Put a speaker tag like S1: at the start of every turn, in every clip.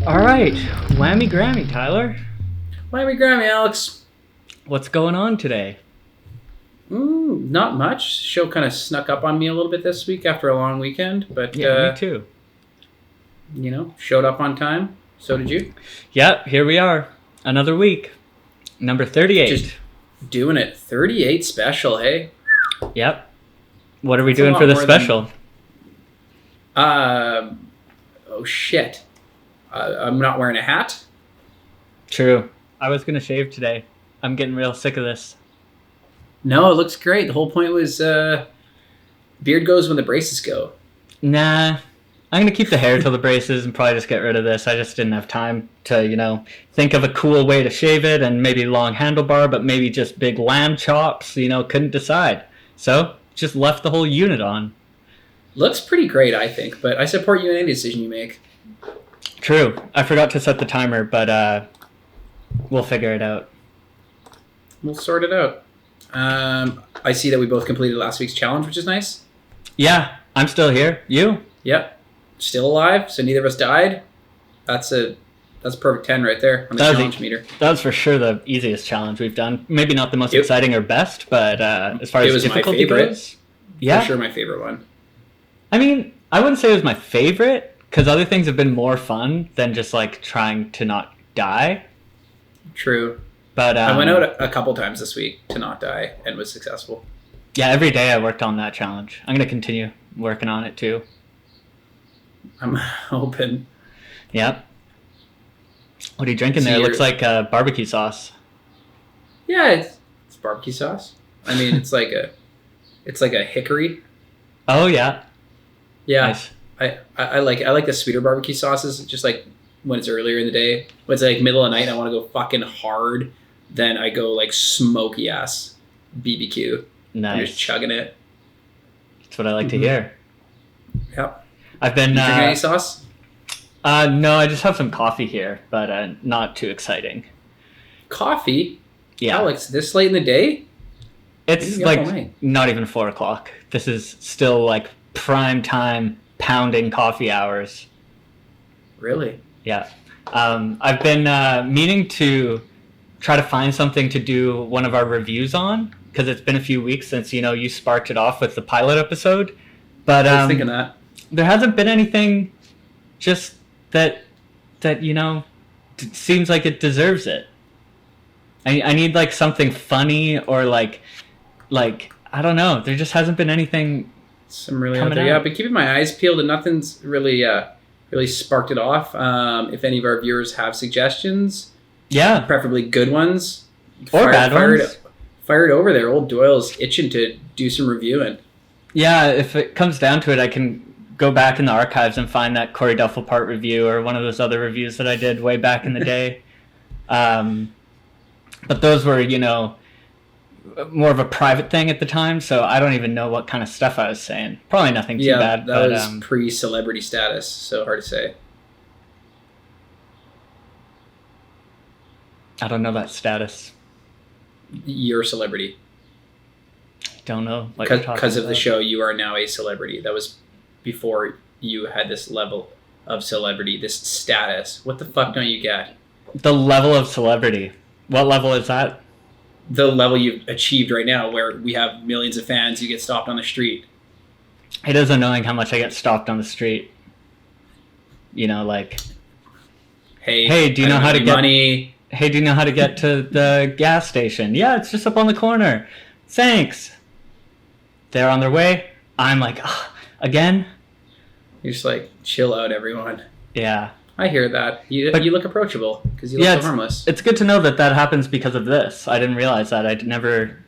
S1: All right, whammy Grammy, Tyler.
S2: Miami Grammy, Alex.
S1: What's going on today?
S2: Not much. Show kind of snuck up on me a little bit this week after a long weekend, but
S1: Yeah, me too.
S2: Showed up on time. So did you.
S1: Yep, here we are. Another week. Number 38.
S2: Just doing it. 38 special, hey?
S1: Yep. What are we
S2: That's a
S1: doing
S2: lot
S1: for the
S2: more
S1: special?
S2: Oh shit. I'm not wearing a hat.
S1: True. I was going to shave today. I'm getting real sick of this.
S2: No, it looks great. The whole point was beard goes when the braces go.
S1: Nah. I'm going to keep the hair till the braces and probably just get rid of this. I just didn't have time to, think of a cool way to shave it and maybe long handlebar, but maybe just big lamb chops, couldn't decide. So, just left the whole unit on.
S2: Looks pretty great, I think, but I support you in any decision you make.
S1: True. I forgot to set the timer, but we'll figure it out.
S2: We'll sort it out. I see that we both completed last week's challenge, which is nice.
S1: Yeah, I'm still here. You?
S2: Yep. Still alive, so neither of us died. That's a perfect 10 right there on the challenge meter.
S1: That was for sure the easiest challenge we've done. Maybe not the most exciting or best, but as far as difficulty goes, yeah,
S2: for sure my favorite one.
S1: I mean, I wouldn't say it was my favorite because other things have been more fun than just like trying to not die.
S2: True.
S1: But
S2: I went out a couple times this week to not die and was successful.
S1: Yeah, every day I worked on that challenge. I'm going to continue working on it too.
S2: I'm hoping.
S1: Yep. What are you drinking there? It looks like barbecue sauce.
S2: Yeah, it's barbecue sauce. I mean, it's like a hickory.
S1: Oh yeah.
S2: Yeah.
S1: Nice.
S2: I like the sweeter barbecue sauces. Just like when it's earlier in the day, when it's like middle of the night, and I want to go fucking hard. Then I go like smoky ass BBQ.
S1: Nice.
S2: I'm just chugging it.
S1: That's what I like to hear.
S2: Yep.
S1: I've been.
S2: You drinking any sauce?
S1: No, I just have some coffee here, but not too exciting.
S2: Coffee?
S1: Yeah.
S2: Alex, this late in the day?
S1: It's like not even 4 o'clock. This is still like prime time pounding coffee hours.
S2: Really?
S1: Yeah. I've been meaning to try to find something to do one of our reviews on because it's been a few weeks since, you sparked it off with the pilot episode. But
S2: I was thinking that.
S1: There hasn't been anything just that seems like it deserves it. I need like something funny or like I don't know. There just hasn't been anything.
S2: Some really out there. Yeah, but keeping my eyes peeled and nothing's really sparked it off. If any of our viewers have suggestions,
S1: yeah,
S2: preferably good ones
S1: or bad ones,
S2: fire it over there. Old Doyle's itching to do some reviewing.
S1: Yeah, if it comes down to it, I can go back in the archives and find that Corey Duffel part review or one of those other reviews that I did way back in the day. But those were, more of a private thing at the time, so I don't even know what kind of stuff I was saying. Probably nothing too bad.
S2: That was pre-celebrity status, so hard to say.
S1: I don't know that status.
S2: You're a celebrity.
S1: Don't know.
S2: Because of the show, you are now a celebrity. That was before you had this level of celebrity, this status. What the fuck don't you get?
S1: The level of celebrity. What level is that?
S2: The level you've achieved right now, where we have millions of fans, you get stopped on the street.
S1: It is annoying how much I get stopped on the street. Hey, do you know how to get money? Hey, do you know how to get to the gas station? Yeah, it's just up on the corner. Thanks. They're on their way. I'm like, again?
S2: You're just like, chill out, everyone.
S1: Yeah.
S2: I hear that. You look approachable because you look so harmless.
S1: It's good to know that happens because of this. I didn't realize that. I'd never,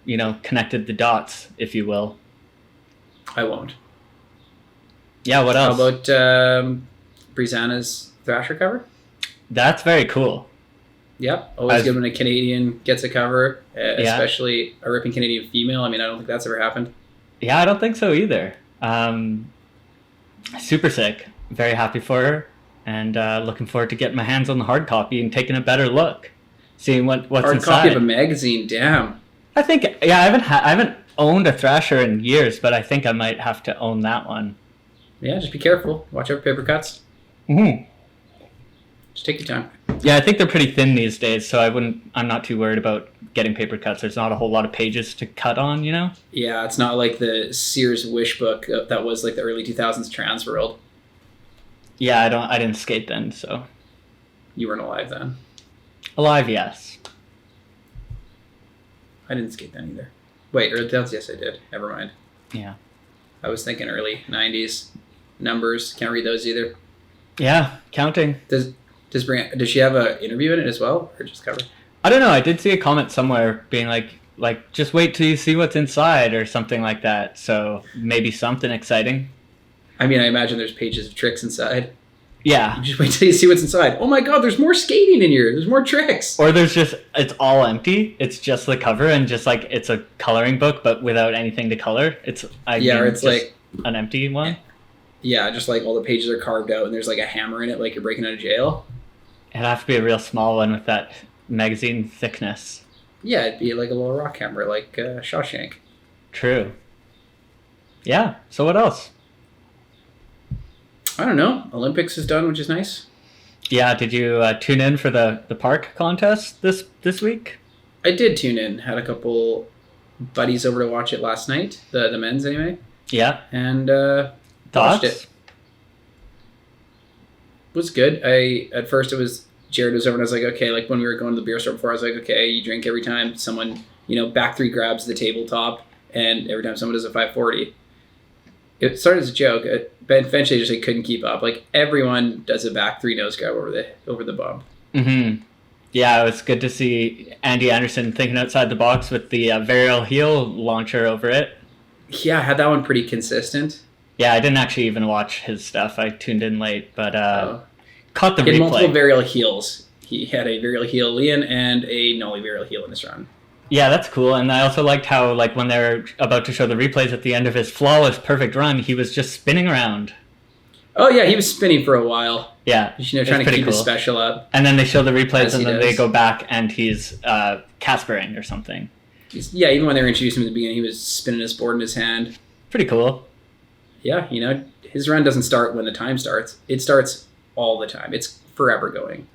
S1: connected the dots, if you will.
S2: I won't.
S1: Yeah, what else?
S2: How about Brisanna's Thrasher cover?
S1: That's very cool.
S2: Yep. Always good when a Canadian gets a cover, especially a ripping Canadian female. I mean, I don't think that's ever happened.
S1: Yeah, I don't think so either. Super sick. Very happy for her. And looking forward to getting my hands on the hard copy and taking a better look, seeing what's
S2: hard
S1: inside.
S2: Hard copy of a magazine, damn.
S1: I think, I haven't owned a Thrasher in years, but I think I might have to own that one.
S2: Yeah, just be careful. Watch out for paper cuts.
S1: Mm-hmm.
S2: Just take your time.
S1: Yeah, I think they're pretty thin these days, so I'm not too worried about getting paper cuts. There's not a whole lot of pages to cut on, you know?
S2: Yeah, it's not like the Sears Wish book that was like the early 2000s Transworld.
S1: Yeah, I didn't skate then, so.
S2: You weren't alive then.
S1: Alive, yes.
S2: I didn't skate then either. Wait, yes I did. Never mind.
S1: Yeah.
S2: I was thinking early 90s. Numbers, can't read those either.
S1: Yeah, counting.
S2: Does she have an interview in it as well, or just cover?
S1: I don't know. I did see a comment somewhere being like just wait till you see what's inside or something like that. So maybe something exciting.
S2: I mean, I imagine there's pages of tricks inside.
S1: Yeah.
S2: You just wait till you see what's inside. Oh my god, there's more skating in here. There's more tricks.
S1: Or it's all empty. It's just the cover and just like it's a coloring book, but without anything to color. It's like an empty one.
S2: Yeah, just like all the pages are carved out and there's like a hammer in it, like you're breaking out of jail.
S1: It'd have to be a real small one with that magazine thickness.
S2: Yeah, it'd be like a little rock hammer, like Shawshank.
S1: True. Yeah. So what else?
S2: I don't know. Olympics is done, which is nice.
S1: Yeah. Did you tune in for the park contest this week?
S2: I did tune in. Had a couple buddies over to watch it last night. The men's anyway.
S1: Yeah.
S2: And
S1: thoughts?
S2: Watched it. Was good. At first it was Jared was over and I was like, okay, like when we were going to the beer store before, I was like, okay, you drink every time someone, back three grabs the tabletop and every time someone does a 540. It started as a joke, but eventually just couldn't keep up. Like everyone does a back three nose grab over the bump.
S1: Mm-hmm. Yeah, it was good to see Andy Anderson thinking outside the box with the varial heel launcher over it.
S2: Yeah, I had that one pretty consistent.
S1: Yeah, I didn't actually even watch his stuff. I tuned in late, but caught the replay.
S2: He had multiple varial heels. He had a varial heel Leon and a nollie varial heel in this run.
S1: Yeah, that's cool. And I also liked how, when they were about to show the replays at the end of his flawless perfect run, he was just spinning around.
S2: Oh, yeah, he was spinning for a while.
S1: Yeah.
S2: Trying to keep his special up.
S1: And then they show the replays and then they go back and he's Caspering or something.
S2: Yeah, even when they were introducing him at the beginning, he was spinning his board in his hand.
S1: Pretty cool.
S2: Yeah, his run doesn't start when the time starts. It starts all the time. It's forever going.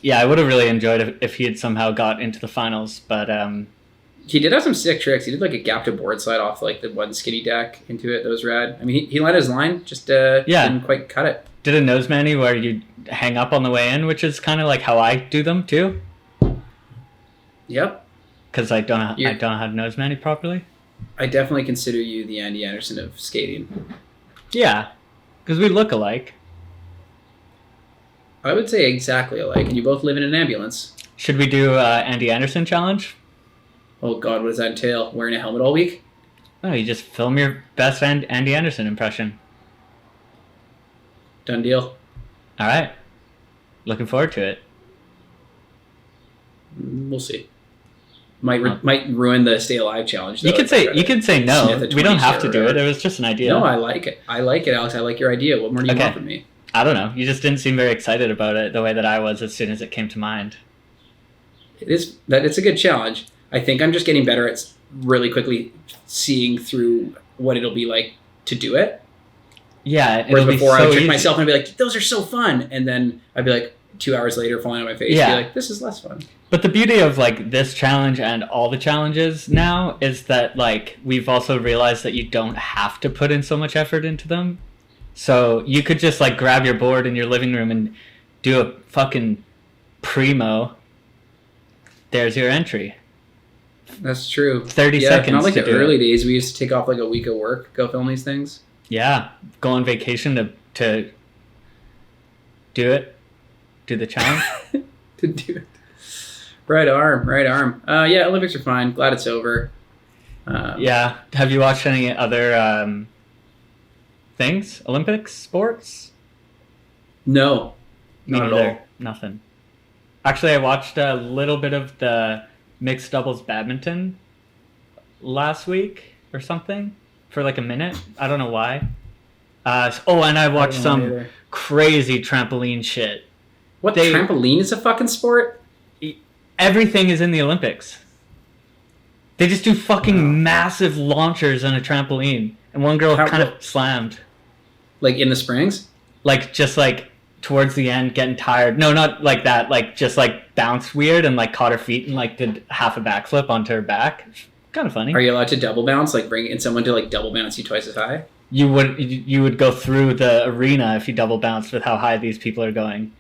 S1: Yeah, I would have really enjoyed it if he had somehow got into the finals, but...
S2: He did have some sick tricks. He did a gap to board slide off the one skinny deck into it. That was rad. I mean, he landed his line, just didn't quite cut it.
S1: Did a nose mani where you hang up on the way in, which is kind of like how I do them too.
S2: Yep.
S1: Because I don't know how to nose mani properly.
S2: I definitely consider you the Andy Anderson of skating.
S1: Yeah, because we look alike.
S2: I would say exactly alike, and you both live in an ambulance.
S1: Should we do Andy Anderson challenge?
S2: Oh God, what does that entail? Wearing a helmet all week?
S1: No, you just film your best Andy Anderson impression.
S2: Done deal.
S1: All right. Looking forward to it.
S2: We'll see. Might ruin the Stay Alive challenge, though.
S1: You could say no. We don't have to do it. It was just an idea.
S2: No, I like it. I like it, Alex. I like your idea. What more do you want from me?
S1: I don't know. You just didn't seem very excited about it the way that I was as soon as it came to mind.
S2: It's a good challenge. I think I'm just getting better at really quickly seeing through what it'll be like to do it.
S1: Yeah.
S2: Whereas before I would trick myself and I'd be like, those are so fun. And then I'd be like 2 hours later falling on my face. Yeah. Be like, this is less fun.
S1: But the beauty of this challenge and all the challenges now is that we've also realized that you don't have to put in so much effort into them. So you could just grab your board in your living room and do a fucking primo. There's your entry.
S2: That's true.
S1: 30 seconds.
S2: Not like the early days. We used to take off a week of work, go film these things.
S1: Yeah, go on vacation to do it. Do the challenge.
S2: To do it. Right arm. Yeah, Olympics are fine. Glad it's over.
S1: Yeah. Have you watched any other things? Olympics? Sports?
S2: No. Not at all.
S1: Nothing. Actually, I watched a little bit of the mixed doubles badminton last week or something for a minute. I don't know why. And I watched some crazy trampoline shit.
S2: Trampoline is a fucking sport?
S1: Everything is in the Olympics. They just do fucking massive launchers on a trampoline. And one girl kind of slammed.
S2: In the springs?
S1: towards the end, getting tired. No, not like that. Like just like bounced weird and like caught her feet and like did half a backflip onto her back. Kind of funny.
S2: Are you allowed to double bounce? Like bring in someone to like double bounce you twice as high?
S1: You would go through the arena if you double bounced with how high these people are going.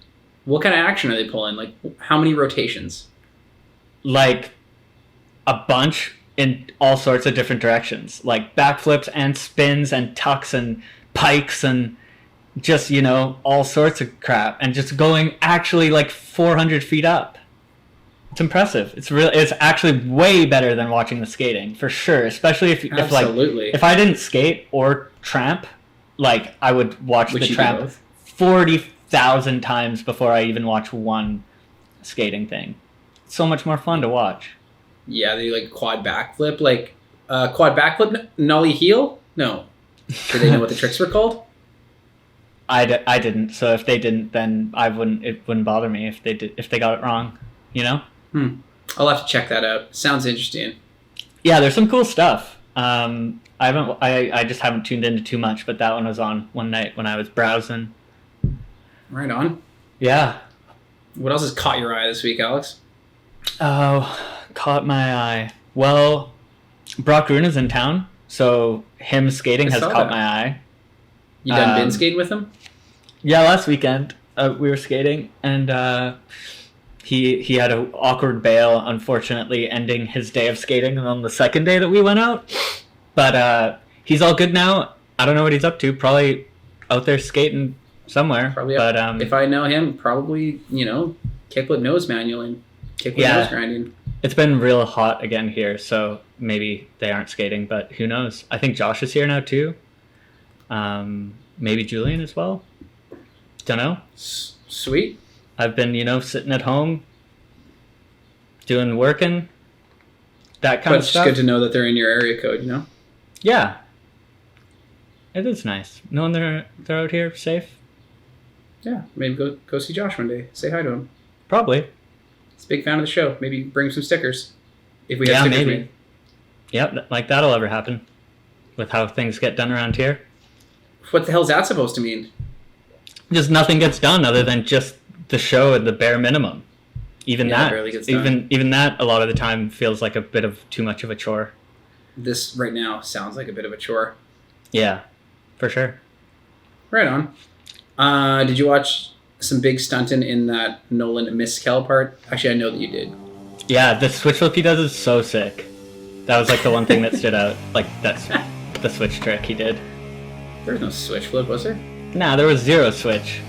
S2: What kind of action are they pulling? Like how many rotations?
S1: Like a bunch in all sorts of different directions. Like backflips and spins and tucks and pikes and just, all sorts of crap. And just going actually like 400 feet up. It's impressive. It's actually way better than watching the skating, for sure. Especially if I didn't skate or tramp, like I would watch the tramp 40,000 times before I even watch one skating thing. It's so much more fun to watch.
S2: Yeah, they like quad backflip, quad backflip, nollie heel? No. Do they know what the tricks were called?
S1: I didn't. So if they didn't, then it wouldn't bother me if they got it wrong,
S2: I'll have to check that out. Sounds interesting.
S1: Yeah, there's some cool stuff. I just haven't tuned into too much, but that one was on one night when I was browsing.
S2: Right on.
S1: Yeah.
S2: What else has caught your eye this week, Alex?
S1: Oh, caught my eye. Well, Brock Gruna's in town, so him skating has caught my eye.
S2: You done bin skating with him?
S1: Yeah, last weekend we were skating, and he had an awkward bail, unfortunately, ending his day of skating on the second day that we went out. But he's all good now. I don't know what he's up to. Probably out there skating somewhere.
S2: Probably. But if I know him, probably kickflip nose manualing, kickflip nose grinding.
S1: It's been real hot again here, so maybe they aren't skating. But who knows? I think Josh is here now too. Maybe Julian as well. Don't know.
S2: Sweet.
S1: I've been, sitting at home, working, that kind of stuff.
S2: But it's good to know that they're in your area code,
S1: Yeah. It is nice. Knowing they're out here safe.
S2: Yeah. Maybe go see Josh one day. Say hi to him.
S1: Probably.
S2: He's a big fan of the show. Maybe bring some stickers. If we have stickers
S1: maybe.
S2: made.
S1: Yep, like that'll ever happen. With how things get done around here.
S2: What the hell's that supposed to mean?
S1: Just nothing gets done other than just the show at the bare minimum. Even that a lot of the time feels like a bit of too much of a chore.
S2: This right now sounds like a bit of a chore.
S1: Yeah, for sure.
S2: Right on. Did you watch some big stunting in that Nolan Miskel part? Actually, I know that you did.
S1: Yeah, the switch flip he does is so sick. That was like the one thing that stood out. Like that's the switch trick he did.
S2: There was no switch flip, was there?
S1: Nah, there was zero switch.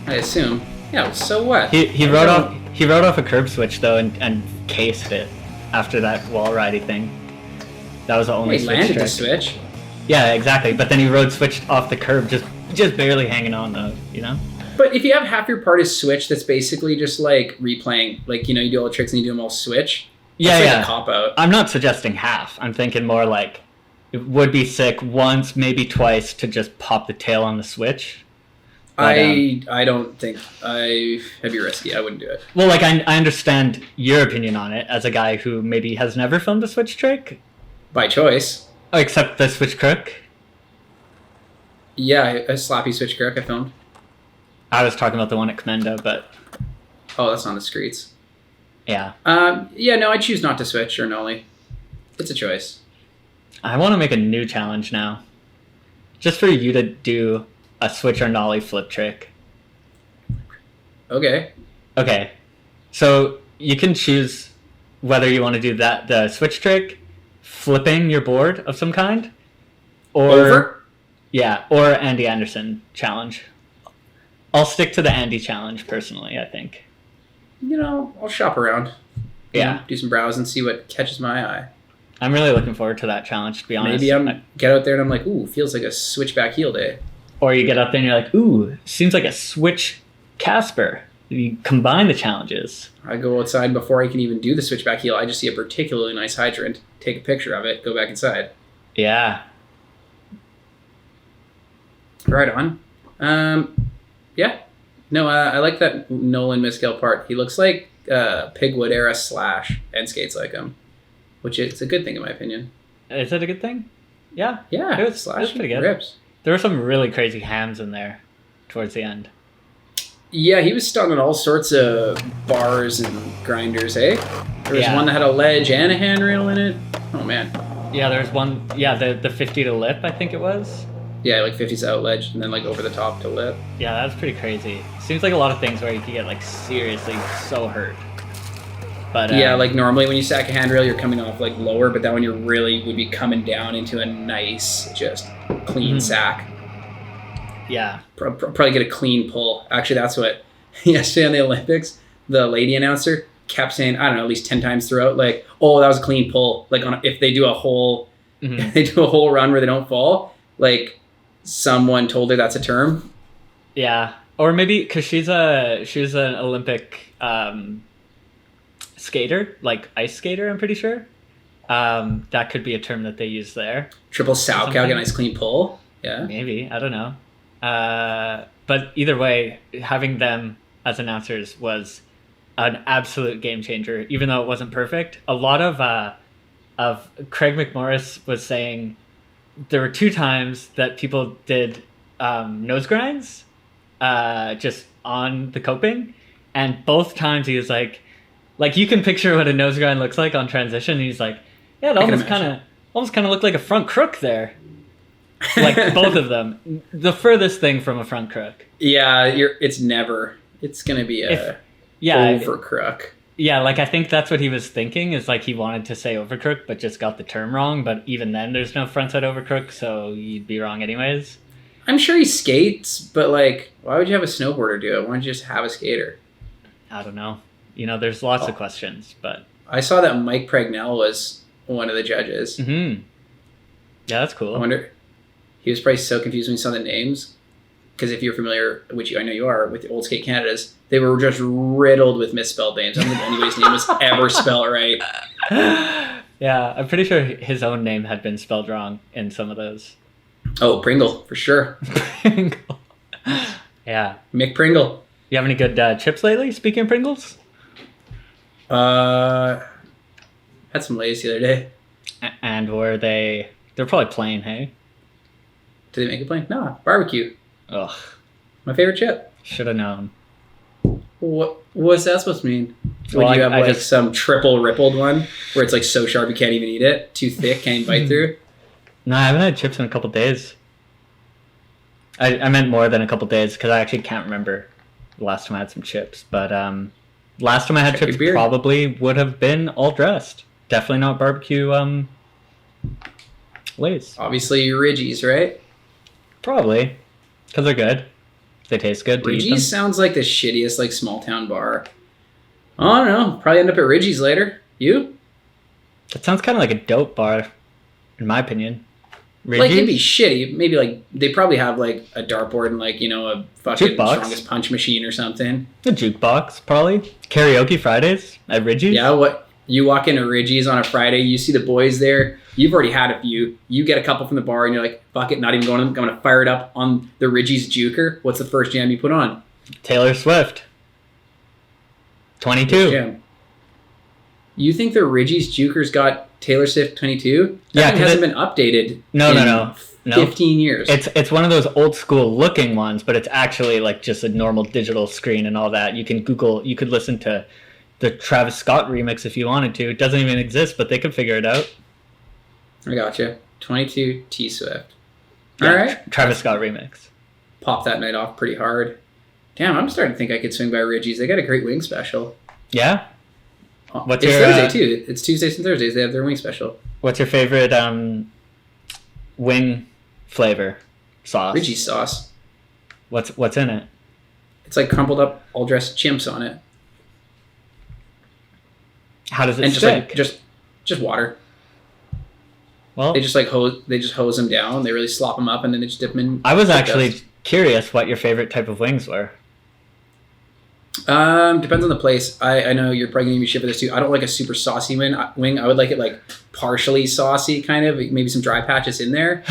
S2: I assume. Yeah, so what?
S1: He wrote off a curb switch though and cased it after that wall ridey thing. That was the only switch
S2: landed
S1: trick.
S2: the switch.
S1: Yeah, exactly. But then he rode switched off the curb, just barely hanging on though,
S2: But if you have half your part is switch, that's basically just like replaying. Like, you do all the tricks and you do them all switch.
S1: Yeah,
S2: that's like a cop out.
S1: I'm not suggesting half. I'm thinking more like it would be sick once, maybe twice, to just pop the tail on the switch. But,
S2: I don't think that'd be risky. I wouldn't do it.
S1: Well, like I understand your opinion on it as a guy who maybe has never filmed a switch trick.
S2: By choice.
S1: Oh, except the switch crook.
S2: Yeah, a slappy switch crook I filmed.
S1: I was talking about the one at Commenda, but
S2: oh, that's on the streets.
S1: Yeah.
S2: No, I choose not to switch or nollie. It's a choice.
S1: I want to make a new challenge now, just for you to do a switch or nollie flip trick.
S2: Okay.
S1: So you can choose whether you want to do the switch trick, flipping your board of some kind, or
S2: over.
S1: Yeah, or Andy Anderson challenge. I'll stick to the Andy challenge personally, I think.
S2: I'll shop around.
S1: Yeah.
S2: Do some browse and see what catches my eye.
S1: I'm really looking forward to that challenge, to be honest.
S2: Maybe get out there and I'm like, ooh, feels like a switchback heel day.
S1: Or you get up there and you're like, ooh, seems like a switch Casper. You combine the challenges.
S2: I go outside before I can even do the switchback heel. I just see a particularly nice hydrant, take a picture of it, go back inside.
S1: Yeah.
S2: Right on. Yeah. No, I like that Nolan Miskel part. He looks like Pigwood era Slash and skates like him, which is a good thing in my opinion.
S1: Is it a good thing? Yeah.
S2: Yeah.
S1: It was pretty good.
S2: Rips.
S1: There were some really crazy hams in there towards the end.
S2: Yeah, he was starting on all sorts of bars and grinders, eh? There was one that had a ledge and a handrail in it. Oh, man.
S1: Yeah, there's one. Yeah, the 50 to lip, I think it was.
S2: Yeah, like 50's out ledge and then like over the top to lip.
S1: Yeah, that's pretty crazy. Seems like a lot of things where you could get like seriously so hurt. But
S2: yeah, like normally when you sack a handrail, you're coming off like lower, but that one you really would be coming down into a nice, just clean sack.
S1: Yeah.
S2: Probably get a clean pull. Actually, that's what yesterday on the Olympics, the lady announcer kept saying, I don't know, at least 10 times throughout, like, oh, that was a clean pull. Like if they do a whole, if they do a whole run where they don't fall, like someone told her that's a term.
S1: Yeah. Or maybe because she was an Olympic skater, like ice skater, I'm pretty sure. That could be a term that they use there.
S2: Triple sow cow, get a nice clean pull. Yeah.
S1: Maybe. I don't know. But either way, having them as announcers was an absolute game changer, even though it wasn't perfect. A lot of Craig McMorris was saying there were 2 times that people did nose grinds just on the coping, and both times he was like you can picture what a nose grind looks like on transition, and he's like, yeah, it almost kind of looked like a front crook there. Like both of them, the furthest thing from a front crook.
S2: Yeah, it's gonna be over crook.
S1: Yeah, like I think that's what he was thinking, is like he wanted to say over crook but just got the term wrong, but even then there's no frontside over crook, so you'd be wrong anyways.
S2: I'm sure he skates, but like why would you have a snowboarder do it? Why don't you just have a skater?
S1: I don't know. There's lots of questions, but
S2: I saw that Mike Pregnell was one of the judges.
S1: Yeah, that's cool.
S2: I wonder, he was probably so confused when he saw the names, because if you're familiar, which I know you are, with the Old Skate Canadas, they were just riddled with misspelled names. I don't think anybody's name was ever spelled right.
S1: Yeah, I'm pretty sure his own name had been spelled wrong in some of those.
S2: Oh, Pringle, for sure.
S1: Pringle. Yeah.
S2: Mick Pringle.
S1: You have any good chips lately, speaking of Pringles?
S2: Had some Lay's the other day.
S1: And they're probably plain, hey?
S2: Did they make it plain? No, barbecue.
S1: Ugh.
S2: My favorite chip.
S1: Should have known.
S2: What's that supposed to mean? Would you have some triple rippled one where it's like so sharp you can't even eat it? Too thick, can't even bite through?
S1: No, I haven't had chips in a couple days. I meant more than a couple days, because I actually can't remember the last time I had some chips. But last time I had chips probably would have been all dressed. Definitely not barbecue Lay's.
S2: Obviously your Ridgies, right?
S1: Probably. Because they're good. They taste good.
S2: Ridgies sounds like the shittiest like small town bar. I don't know. Probably end up at Ridgies later. You?
S1: That sounds kind of like a dope bar, in my opinion. Ridgies?
S2: Like it'd be shitty. Maybe like they probably have like a dartboard and like, a fucking strongest punch machine or something.
S1: A jukebox, probably. Karaoke Fridays at Ridgies.
S2: Yeah, what? You walk into Ridgies on a Friday, you see the boys there. You've already had a few. You get a couple from the bar and you're like, fuck it, not even going to them. I'm going to fire it up on the Ridgies Juker. What's the first jam you put on?
S1: Taylor Swift. 22.
S2: Jam. You think the Ridgies Juker's got Taylor Swift 22?
S1: That
S2: thing hasn't been updated.
S1: No.
S2: 15 years.
S1: It's one of those old school looking ones, but it's actually like just a normal digital screen and all that. You could listen to the Travis Scott remix if you wanted to. It doesn't even exist, but they could figure it out.
S2: I gotcha. 22 T Swift.
S1: Yeah,
S2: all right.
S1: Travis Scott remix.
S2: Pop that night off pretty hard. Damn, I'm starting to think I could swing by Ridgies. They got a great wing special.
S1: Yeah?
S2: It's Thursday too. It's Tuesdays and Thursdays. They have their wing special.
S1: What's your favorite wing flavor sauce?
S2: Ridgies sauce.
S1: What's in it?
S2: It's like crumpled up, all dressed chimps on it.
S1: How does it
S2: and
S1: stick?
S2: Just water.
S1: Well,
S2: they just hose them down. They really slop them up and then they just dip them in.
S1: I was actually curious what your favorite type of wings were.
S2: Depends on the place. I know you're probably gonna be shit for this too. I don't like a super saucy wing. I would like it like partially saucy, kind of, maybe some dry patches in there.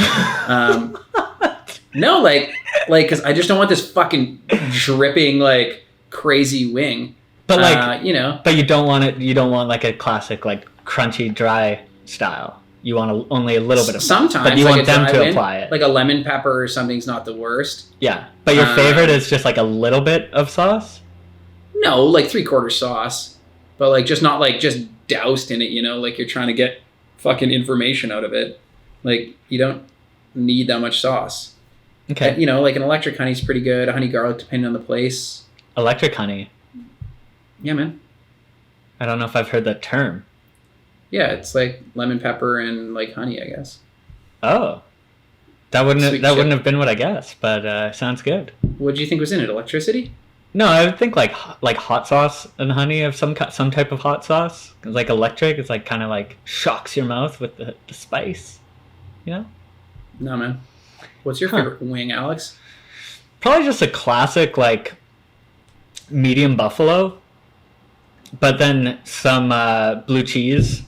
S2: No, like because I just don't want this fucking dripping like crazy wing.
S1: But like but you don't want it. You don't want like a classic like crunchy dry style. You want only a little bit of sauce,
S2: sometimes,
S1: but you
S2: like
S1: want
S2: a
S1: them
S2: dry
S1: to
S2: wind,
S1: apply it.
S2: like a lemon pepper or something's not the worst.
S1: Yeah, but your favorite is just like a little bit of sauce?
S2: No, like 3/4 sauce, but like just not like just doused in it, you know, like you're trying to get fucking information out of it. Like you don't need that much sauce.
S1: Okay.
S2: You know, like an electric honey's pretty good. Honey garlic, depending on the place.
S1: Electric honey.
S2: Yeah, man.
S1: I don't know if I've heard that term.
S2: Yeah, it's like lemon pepper and like honey, I guess.
S1: Oh, that wouldn't
S2: Sweet
S1: that
S2: shit.
S1: wouldn't have been what I guessed, but sounds good.
S2: What do you think was in it? Electricity?
S1: No, I would think like hot sauce and honey of some type of hot sauce. It's like electric. It's like kind of like shocks your mouth with the spice. You know?
S2: No, man. What's your favorite wing, Alex?
S1: Probably just a classic like medium buffalo, but then some blue cheese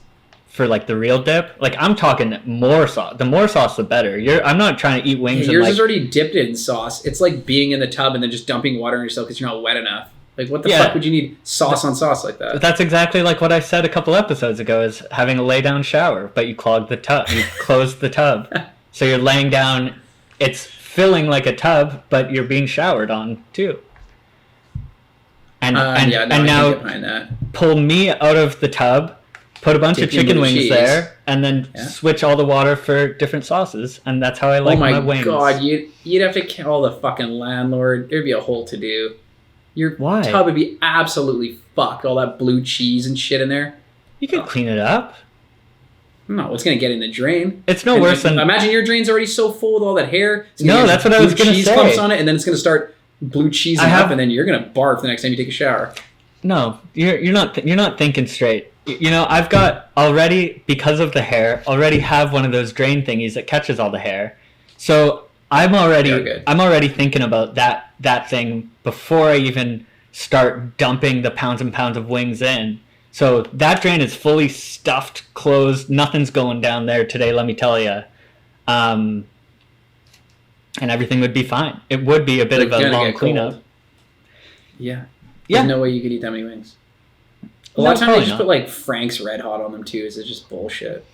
S1: for like the real dip. Like I'm talking more sauce. The more sauce, the better. I'm not trying to eat wings.
S2: Yeah, yours
S1: and,
S2: is already dipped in sauce. It's like being in the tub and then just dumping water on yourself because you're not wet enough. Like what the fuck would you need sauce on sauce like that?
S1: That's exactly like what I said a couple episodes ago. Is having a lay down shower, but you clogged the tub. You closed the tub, so you're laying down. It's filling like a tub, but you're being showered on too. And now pull me out of the tub, put a bunch of chicken wings there, and then switch all the water for different sauces, and that's how I like my wings.
S2: Oh my god, you'd have to call the fucking landlord. There'd be a whole to do. Your tub would be absolutely fucked. All that blue cheese and shit in there.
S1: You could clean it up.
S2: No, it's gonna get in the drain.
S1: It's no worse than.
S2: Imagine your drain's already so full with all that hair.
S1: No, that's what I was gonna say.
S2: Cheese clumps on it, and then it's gonna start blue cheesing up, and then you're gonna barf the next time you take a shower.
S1: No, you're not thinking straight. You know, I've got already, because of the hair, already have one of those drain thingies that catches all the hair. So I'm already thinking about that thing before I even start dumping the pounds and pounds of wings in. So that drain is fully stuffed, closed. Nothing's going down there today, let me tell you. And everything would be fine. It would be a bit of a long cleanup.
S2: Yeah. There's no way you could eat that many wings. A lot of times they just put like Frank's Red Hot on them too. Is it just bullshit?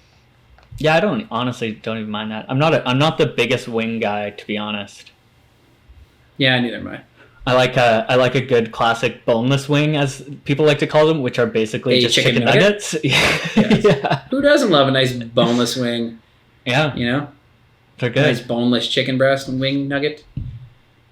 S1: Yeah, I honestly don't even mind that. I'm not the biggest wing guy, to be honest.
S2: Yeah, neither am I.
S1: I like a good classic boneless wing, as people like to call them, which are basically just chicken nuggets.
S2: Yeah. Who doesn't love a nice boneless wing?
S1: Yeah.
S2: You know?
S1: They're good.
S2: Nice boneless chicken breast and wing nugget.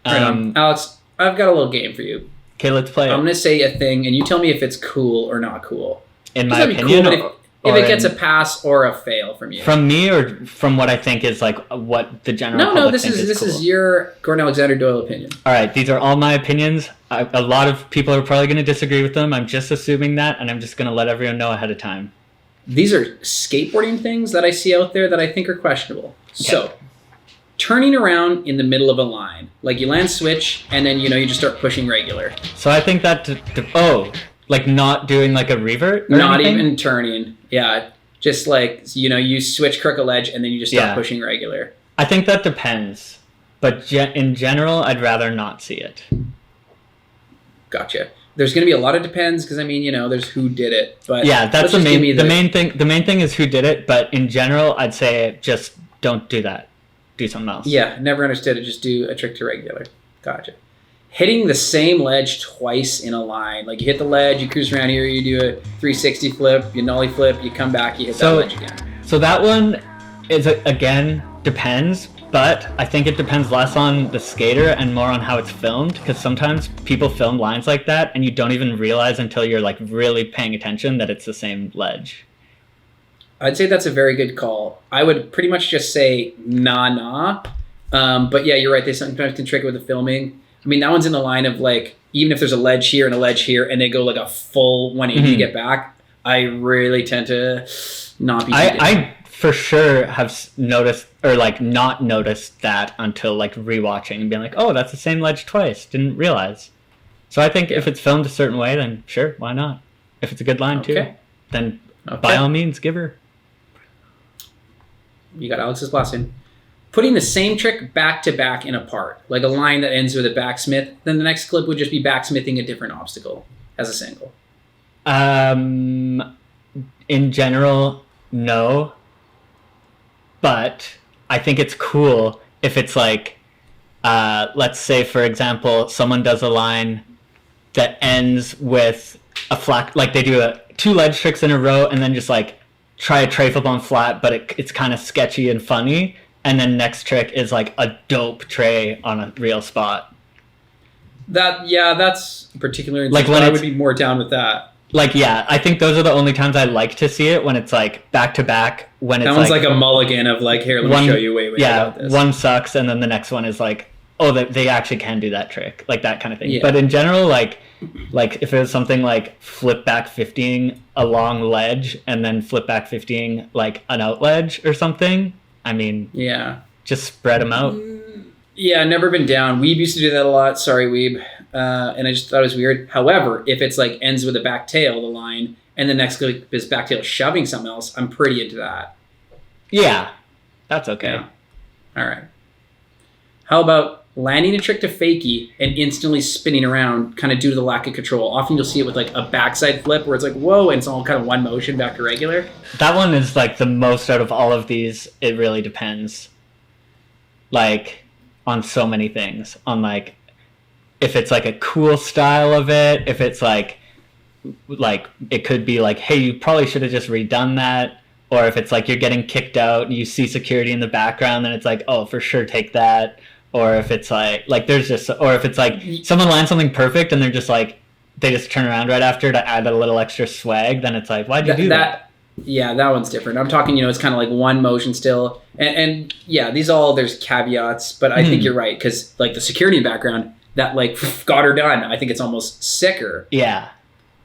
S2: Right Alex, I've got a little game for you.
S1: Okay, let's play it.
S2: I'm going to say a thing, and you tell me if it's cool or not cool.
S1: In my opinion?
S2: Cool, if it gets a pass or a fail from you.
S1: From me, or from what I think is like what the general public thinks is cool?
S2: This is your Gordon Alexander Doyle opinion.
S1: All right, these are all my opinions. A lot of people are probably going to disagree with them. I'm just assuming that, and I'm just going to let everyone know ahead of time.
S2: These are skateboarding things that I see out there that I think are questionable. Okay. So, turning around in the middle of a line. Like you land switch, and then, you just start pushing regular.
S1: So I think that, like not doing like a revert?
S2: Not even turning. Yeah. Just like, you switch crooked ledge, and then you just start pushing regular.
S1: I think that depends. But in general, I'd rather not see it.
S2: Gotcha. There's going to be a lot of depends, because, there's who did it. But
S1: yeah, that's the main thing. The main thing is who did it, but in general, I'd say just don't do that. Do something else.
S2: Yeah, never understood it. Just do a trick to regular. Gotcha. Hitting the same ledge twice in a line. Like you hit the ledge, you cruise around here, you do a 360 flip, you nollie flip, you come back, you hit that ledge again.
S1: So that one is, again, depends, but I think it depends less on the skater and more on how it's filmed, because sometimes people film lines like that and you don't even realize until you're like really paying attention that it's the same ledge.
S2: I'd say that's a very good call. I would pretty much just say nah. But yeah, you're right. They sometimes can trick it with the filming. I mean, that one's in the line of like, even if there's a ledge here and a ledge here and they go like a full 180 to get back, I really tend to not be.
S1: I for sure have noticed, or like not noticed that until like rewatching and being like, oh, that's the same ledge twice. Didn't realize. So I think if it's filmed a certain way, then sure, why not? If it's a good line too, then by all means, give her.
S2: You got Alex's last in. Putting the same trick back to back in a part, like a line that ends with a backsmith, then the next clip would just be backsmithing a different obstacle as a single.
S1: In general, no. But I think it's cool if it's like, let's say, for example, someone does a line that ends with a flat, like they do two ledge tricks in a row and then just like try a tray flip on flat, but it's kind of sketchy and funny. And then next trick is like a dope tray on a real spot.
S2: That's particular.
S1: Like when
S2: I would be more down with that.
S1: Like, yeah, I think those are the only times I like to see it, when it's like back to back. When it's
S2: that one's like a mulligan of like, here, let me show you. Wait,
S1: yeah,
S2: about this.
S1: One sucks, and then the next one is like, oh, they actually can do that trick, like that kind of thing.
S2: Yeah.
S1: But in general, like if it was something like flip back 50ing a long ledge and then flip back 50ing like an out ledge or something, I mean,
S2: yeah,
S1: just spread them out.
S2: Yeah, never been down. Weeb used to do that a lot. Sorry, Weeb. And I just thought it was weird. However, if it's like ends with a back tail, the line, and the next clip is back tail shoving something else, I'm pretty into that.
S1: Yeah, that's okay.
S2: Yeah. All right. How about landing a trick to fakie and instantly spinning around, kind of due to the lack of control? Often you'll see it with like a backside flip where it's like, whoa, and it's all kind of one motion back to regular.
S1: That one is like the most out of all of these. It really depends. Like on so many things. On like if it's like a cool style of it, if it's like it could be like, hey, you probably should have just redone that. Or if it's like you're getting kicked out and you see security in the background, then it's like, oh, for sure, take that. Or if it's like there's just, or if it's like someone lands something perfect and they're just like, they just turn around right after to add a little extra swag, then it's like, why'd you do that?
S2: Yeah, that one's different. I'm talking, it's kind of like one motion still. And yeah, there's caveats, but I think you're right. Because like the security in the background, that like got her done. I think it's almost sicker.
S1: Yeah.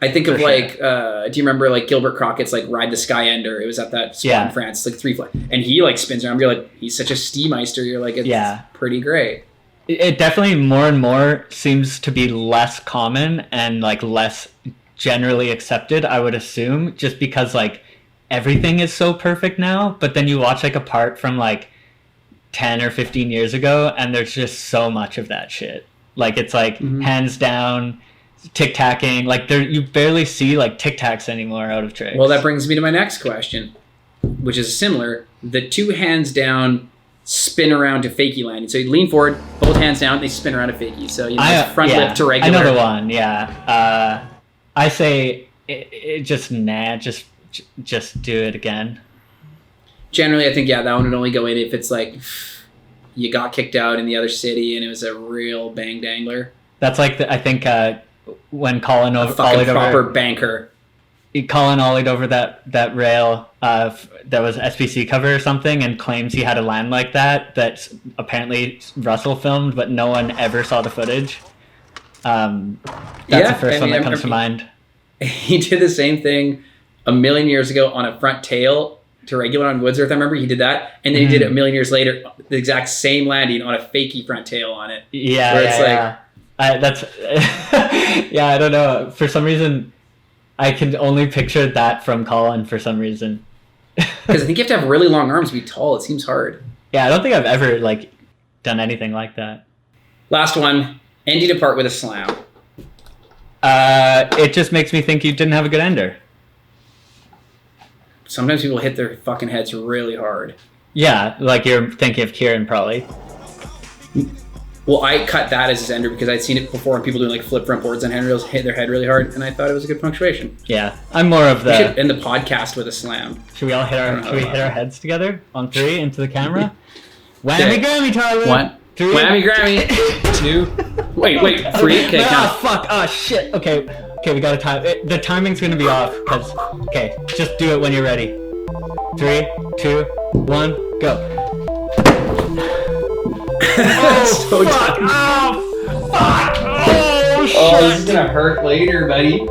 S2: I think of like, do you remember like Gilbert Crockett's like Ride the Skyender? It was at that spot in France, like 3 flat. And he like spins around. You're like, he's such a steameister. You're like, it's pretty great.
S1: It definitely more and more seems to be less common and like less generally accepted, I would assume, just because like everything is so perfect now. But then you watch like a part from like 10 or 15 years ago and there's just so much of that shit. Like it's like hands down, tic-tacking. Like you barely see like tic-tacs anymore out of tricks.
S2: Well, that brings me to my next question, which is similar. The two hands down spin around to fakie landing. So you lean forward, both hands down, they spin around to fakie. So it's front lip to regular.
S1: I know the one, yeah. I say it just do it again.
S2: Generally, I think, that one would only go in if it's like you got kicked out in the other city and it was a real bang dangler.
S1: That's like, I think when Colin
S2: ollied proper banker.
S1: Colin ollied over that rail that was SPC cover or something and claims he had a land like that apparently Russell filmed, but no one ever saw the footage. That's the first one that comes to mind.
S2: He did the same thing a million years ago on a front tail to regular on Woods Earth. I remember he did that, and then he did it a million years later, the exact same landing on a fakie front tail on it.
S1: That's I don't know. For some reason, I can only picture that from Colin for some reason.
S2: Because I think you have to have really long arms to be tall. It seems hard.
S1: Yeah, I don't think I've ever like done anything like that.
S2: Last one, ending apart with a slam.
S1: It just makes me think you didn't have a good ender.
S2: Sometimes people hit their fucking heads really hard.
S1: Yeah, like you're thinking of Kieran probably.
S2: Well, I cut that as his ender because I'd seen it before and people doing like flip front boards on handrails hit their head really hard, and I thought it was a good punctuation.
S1: Yeah, I'm more of the...
S2: We should end the podcast with a slam.
S1: Should we all hit our heads together on 3 into the camera? Whammy Grammy, Tyler!
S2: 1, 3. Whammy Grammy! 2. Wait, 3? Okay,
S1: count. Fuck, shit. Okay, we gotta time. The timing's gonna be off, because... Okay, just do it when you're ready. 3, 2, 1, go.
S2: So fuck! Oh, fuck! Oh, shit! Oh, this is gonna hurt later, buddy.